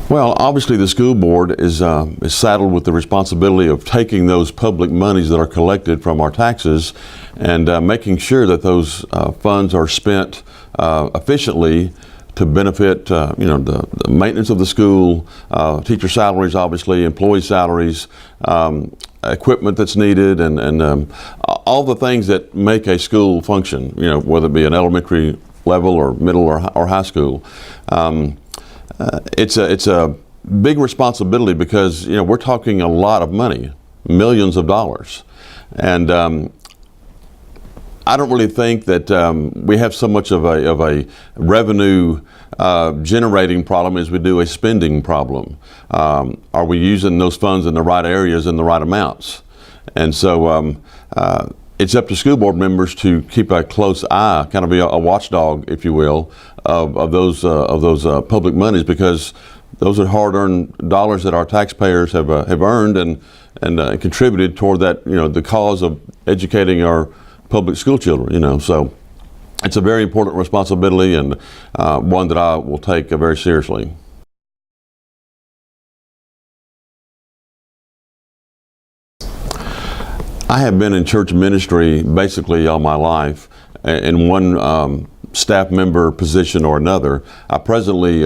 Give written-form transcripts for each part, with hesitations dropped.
Well, obviously the school board is saddled with the responsibility of taking those public monies that are collected from our taxes and making sure that those funds are spent efficiently to benefit the maintenance of the school, teacher salaries, obviously, employee salaries, equipment that's needed, and all the things that make a school function, whether it be an elementary level or middle or high school. It's a big responsibility because we're talking a lot of money, millions of dollars, and I don't really think that we have so much of a revenue generating problem as we do a spending problem. Are we using those funds in the right areas in the right amounts? And so it's up to school board members to keep a close eye, kind of be a watchdog, if you will, of those public monies, because those are hard-earned dollars that our taxpayers have earned and contributed toward that, the cause of educating our public school children. So it's a very important responsibility, and one that I will take very seriously. I have been in church ministry basically all my life in one staff member position or another. I presently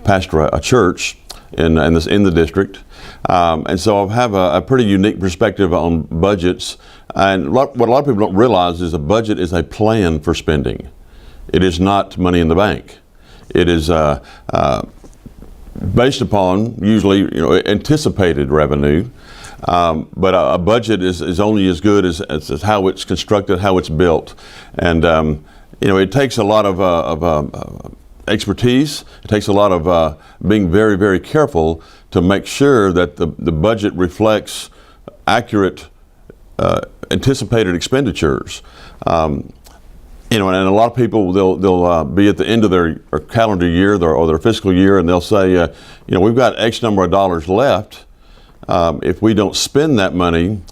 pastor a church in the district, and so I have a pretty unique perspective on budgets. And what a lot of people don't realize is a budget is a plan for spending. It is not money in the bank. It is based upon usually anticipated revenue. But a budget is only as good as how it's constructed, how it's built, and it takes a lot of expertise. It takes a lot of being very, very careful to make sure that the budget reflects accurate anticipated expenditures. And a lot of people they'll be at the end of their calendar year or their fiscal year, and they'll say, we've got X number of dollars left. If we don't spend that money,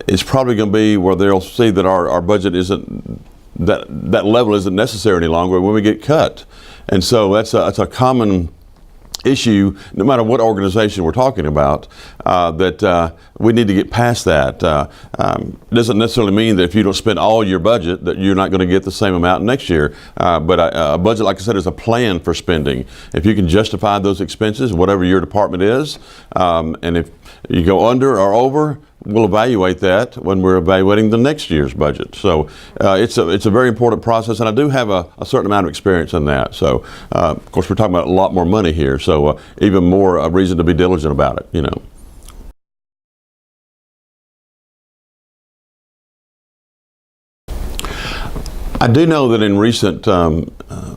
it's probably going to be where they'll see that our budget isn't, that level isn't necessary any longer when we get cut. And so that's a common issue, no matter what organization we're talking about, that we need to get past that. It doesn't necessarily mean that if you don't spend all your budget that you're not going to get the same amount next year. But a budget, like I said, is a plan for spending. If you can justify those expenses, whatever your department is, and if you go under or over, we'll evaluate that when we're evaluating the next year's budget. So it's a very important process, and I do have a certain amount of experience in that. So of course we're talking about a lot more money here, so even more a reason to be diligent about it. I do know that in recent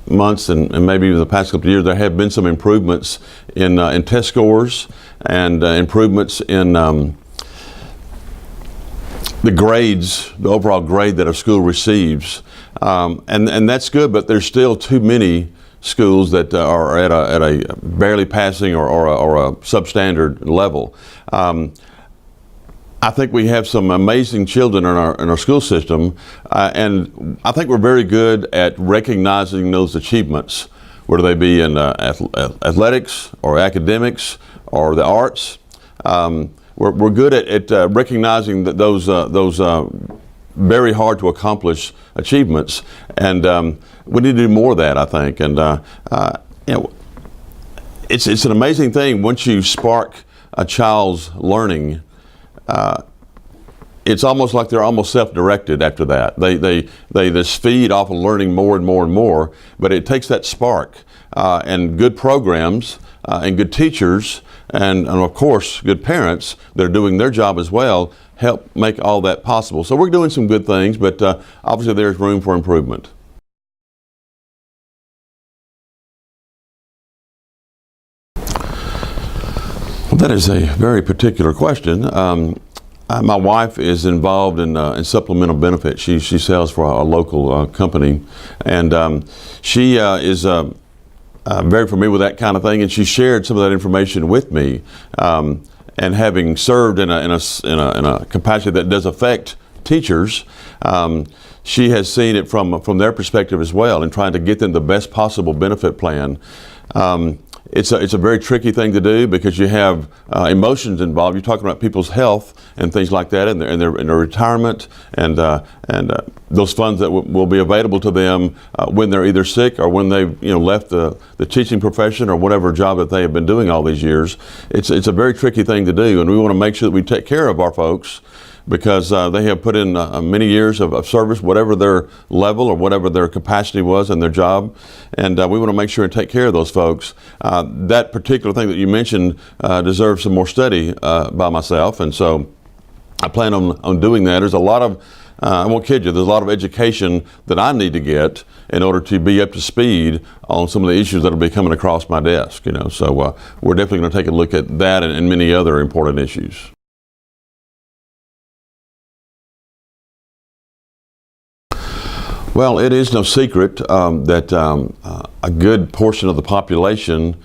months and maybe even the past couple of years, there have been some improvements in test scores and improvements in the grades, the overall grade that a school receives, and that's good. But there's still too many schools that are at a barely passing or a substandard level. I think we have some amazing children in our school system, and I think we're very good at recognizing those achievements, whether they be in athletics or academics or the arts. We're good at recognizing that those very hard to accomplish achievements, and we need to do more of that, I think. And it's an amazing thing once you spark a child's learning. It's almost like they're almost self-directed after that. They just feed off of learning more and more and more, but it takes that spark and good programs and good teachers and of course good parents that are doing their job as well help make all that possible. So we're doing some good things, but obviously there's room for improvement. Well, that is a very particular question. My wife is involved in supplemental benefits. She sells for a local company, and she is very familiar with that kind of thing. And she shared some of that information with me. And having served in a capacity that does affect teachers, she has seen it from their perspective as well, and trying to get them the best possible benefit plan. it's a very tricky thing to do because you have emotions involved. You're talking about people's health and things like that, and their retirement, and those funds that will be available to them when they're either sick or when they've left the teaching profession or whatever job that they have been doing all these years. It's a very tricky thing to do, and we want to make sure that we take care of our folks, because they have put in many years of service, whatever their level or whatever their capacity was in their job, and we want to make sure and take care of those folks. That particular thing that you mentioned deserves some more study by myself, and so I plan on doing that. There's a lot of, I won't kid you, there's a lot of education that I need to get in order to be up to speed on some of the issues that will be coming across my desk. So we're definitely going to take a look at that and many other important issues. Well, it is no secret that a good portion of the population,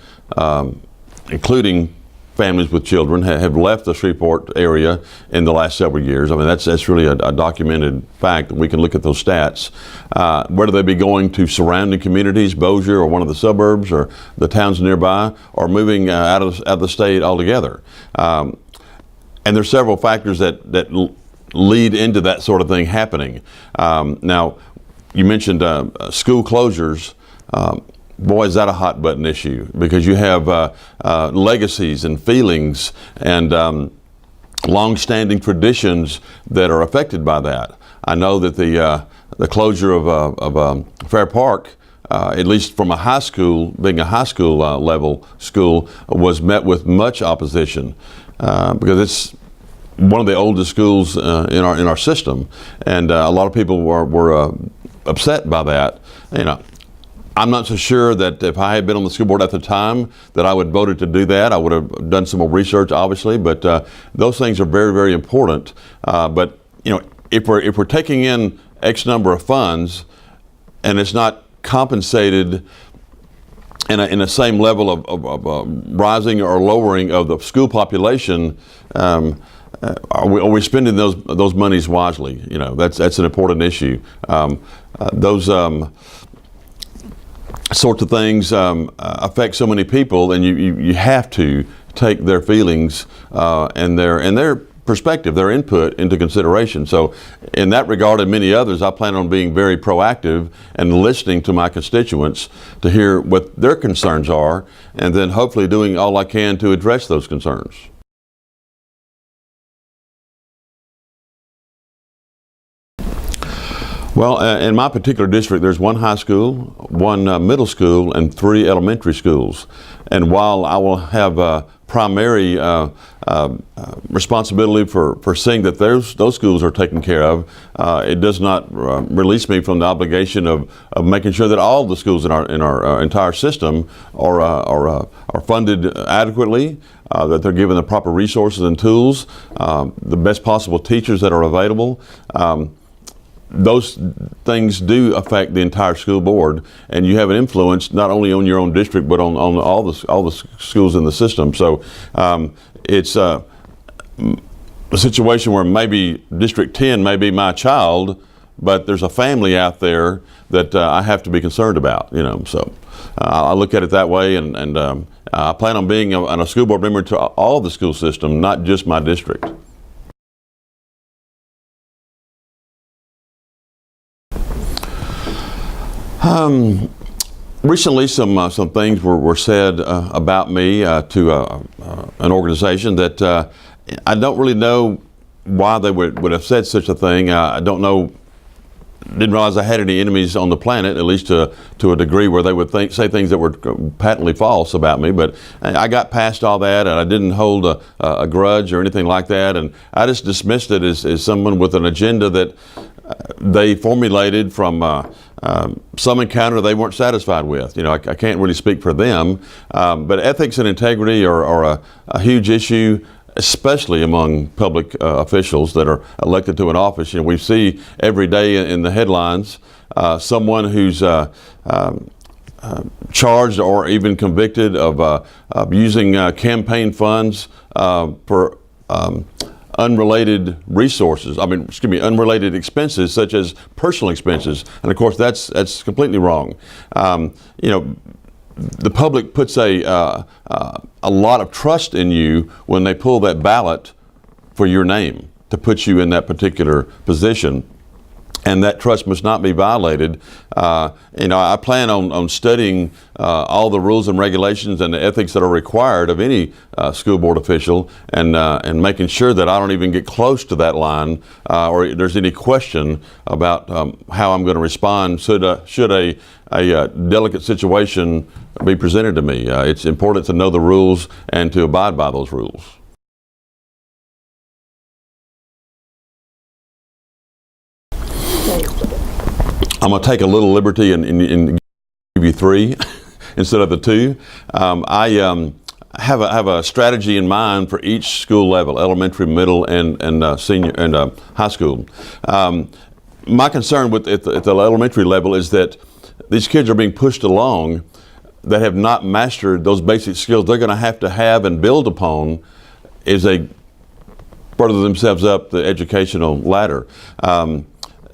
including families with children, have left the Shreveport area in the last several years. I mean, that's really a documented fact. We can look at those stats. Whether they be going to surrounding communities, Bossier or one of the suburbs or the towns nearby, or moving out of the state altogether. And there's several factors that lead into that sort of thing happening. Now, you mentioned school closures. Boy, is that a hot button issue, because you have legacies and feelings and long-standing traditions that are affected by that. I know that the closure of Fair Park, at least from a high school, being a high school level school, was met with much opposition because it's one of the oldest schools in our system, and a lot of people were upset by that. I'm not so sure that if I had been on the school board at the time that I would voted to do that. I would have done some more research, obviously, but those things are very, very important. But if we're taking in X number of funds and it's not compensated in the same level of rising or lowering of the school population, are we spending those monies wisely? That's an important issue. Those sorts of things affect so many people, and you have to take their feelings and their perspective, their input into consideration. So in that regard and many others, I plan on being very proactive and listening to my constituents to hear what their concerns are, and then hopefully doing all I can to address those concerns. Well, in my particular district, there's one high school, one middle school, and 3 elementary schools. And while I will have primary responsibility for seeing that those schools are taken care of, it does not release me from the obligation of making sure that all the schools in our entire system are funded adequately, that they're given the proper resources and tools, the best possible teachers that are available. Those things do affect the entire school board, and you have an influence not only on your own district but on all the schools in the system. So it's a situation where maybe District 10 may be my child, but there's a family out there that I have to be concerned about. So I look at it that way, and I plan on being a school board member to all the school system, not just my district. Recently, some things were said about me to an organization that I don't really know why they would have said such a thing. I don't know, didn't realize I had any enemies on the planet, at least to a degree where they would say things that were patently false about me. But I got past all that, and I didn't hold a grudge or anything like that, and I just dismissed it as someone with an agenda that they formulated from some encounter they weren't satisfied with. I can't really speak for them, but ethics and integrity are a huge issue, especially among public officials that are elected to an office. We see every day in the headlines someone who's charged or even convicted of using campaign funds for unrelated unrelated expenses, such as personal expenses, and of course that's completely wrong. the public puts a lot of trust in you when they pull that ballot for your name to put you in that particular position. And that trust must not be violated. I plan on studying all the rules and regulations and the ethics that are required of any school board official, and making sure that I don't even get close to that line, or there's any question about how I'm going to respond should a delicate situation be presented to me. It's important to know the rules and to abide by those rules. I'm going to take a little liberty and give you 3 instead of the 2. I have a strategy in mind for each school level: elementary, middle, and senior and high school. My concern at the elementary level is that these kids are being pushed along that have not mastered those basic skills they're going to have and build upon as they further themselves up the educational ladder.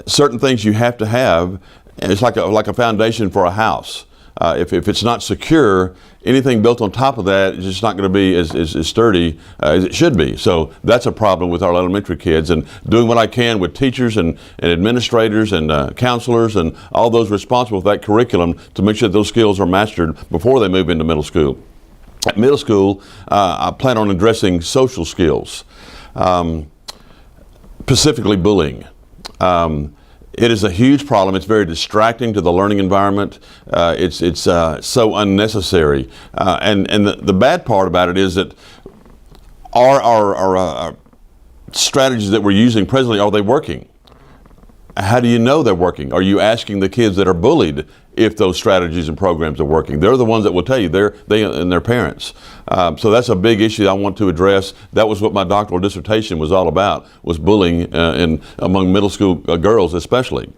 Certain things you have to have, and it's like a foundation for a house. If it's not secure, anything built on top of that is just not going to be as sturdy as it should be. So that's a problem with our elementary kids, and doing what I can with teachers and administrators and counselors and all those responsible for that curriculum to make sure that those skills are mastered before they move into middle school. At middle school, I plan on addressing social skills, specifically bullying. It is a huge problem. It's very distracting to the learning environment. It's so unnecessary. And the bad part about it is that our strategies that we're using presently, are they working? How do you know they're working? Are you asking the kids that are bullied if those strategies and programs are working? They're the ones that will tell you, they and their parents. So that's a big issue I want to address. That was what my doctoral dissertation was all about, was bullying among middle school girls especially.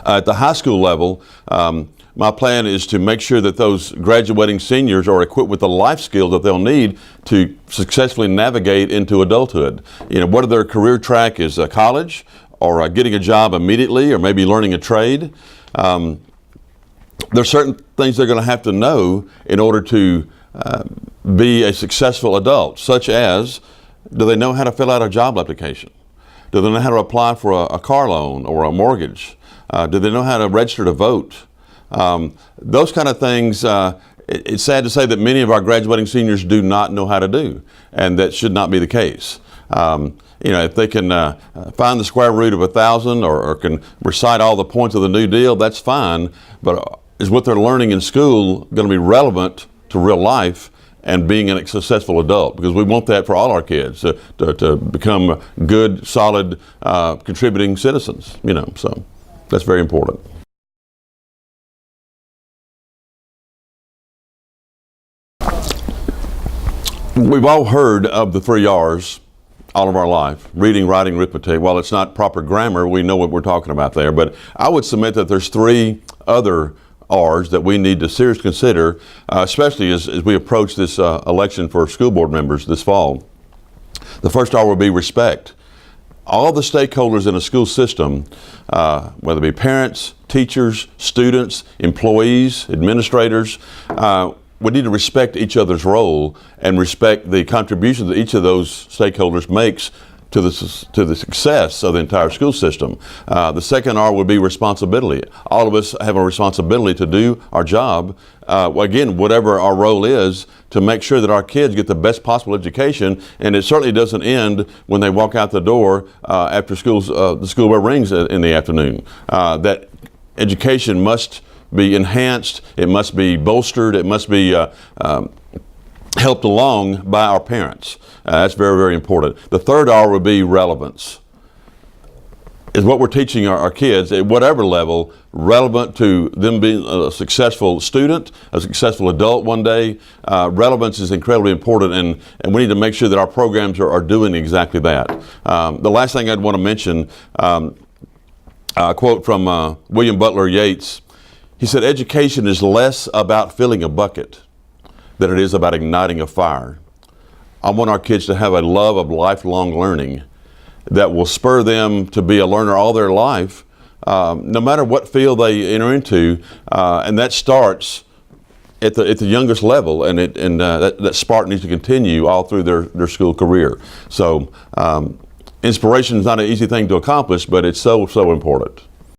At the high school level, my plan is to make sure that those graduating seniors are equipped with the life skills that they'll need to successfully navigate into adulthood. What their career track is, college, or getting a job immediately, or maybe learning a trade. There's certain things they're going to have to know in order to be a successful adult, such as, do they know how to fill out a job application? Do they know how to apply for a car loan or a mortgage? Do they know how to register to vote? Those kind of things, it's sad to say that many of our graduating seniors do not know how to do, and that should not be the case. If they can find the square root of 1,000 or can recite all the points of the New Deal, that's fine. But is what they're learning in school going to be relevant to real life and being a successful adult? Because we want that for all our kids to become good, solid, contributing citizens. So that's very important. We've all heard of the 3 R's all of our life: reading, writing, arithmetic. While it's not proper grammar, we know what we're talking about there. But I would submit that there's 3 other R's that we need to seriously consider, especially as we approach this election for school board members this fall. The first R will be respect. All the stakeholders in a school system, whether it be parents, teachers, students, employees, administrators, we need to respect each other's role and respect the contribution that each of those stakeholders makes to the success of the entire school system. The second R would be responsibility. All of us have a responsibility to do our job, again, whatever our role is, to make sure that our kids get the best possible education. And it certainly doesn't end when they walk out the door after the school bell rings in the afternoon. That education must be enhanced, it must be bolstered, it must be helped along by our parents. That's very, very important. The third R would be relevance. Is what we're teaching our kids at whatever level relevant to them being a successful student, a successful adult one day? Relevance is incredibly important, and we need to make sure that our programs are doing exactly that. The last thing I'd want to mention, a quote from William Butler Yeats. He said, "Education is less about filling a bucket than it is about igniting a fire." I want our kids to have a love of lifelong learning that will spur them to be a learner all their life, no matter what field they enter into. And that starts at the youngest level, and that spark needs to continue all through their school career. So inspiration is not an easy thing to accomplish, but it's so important.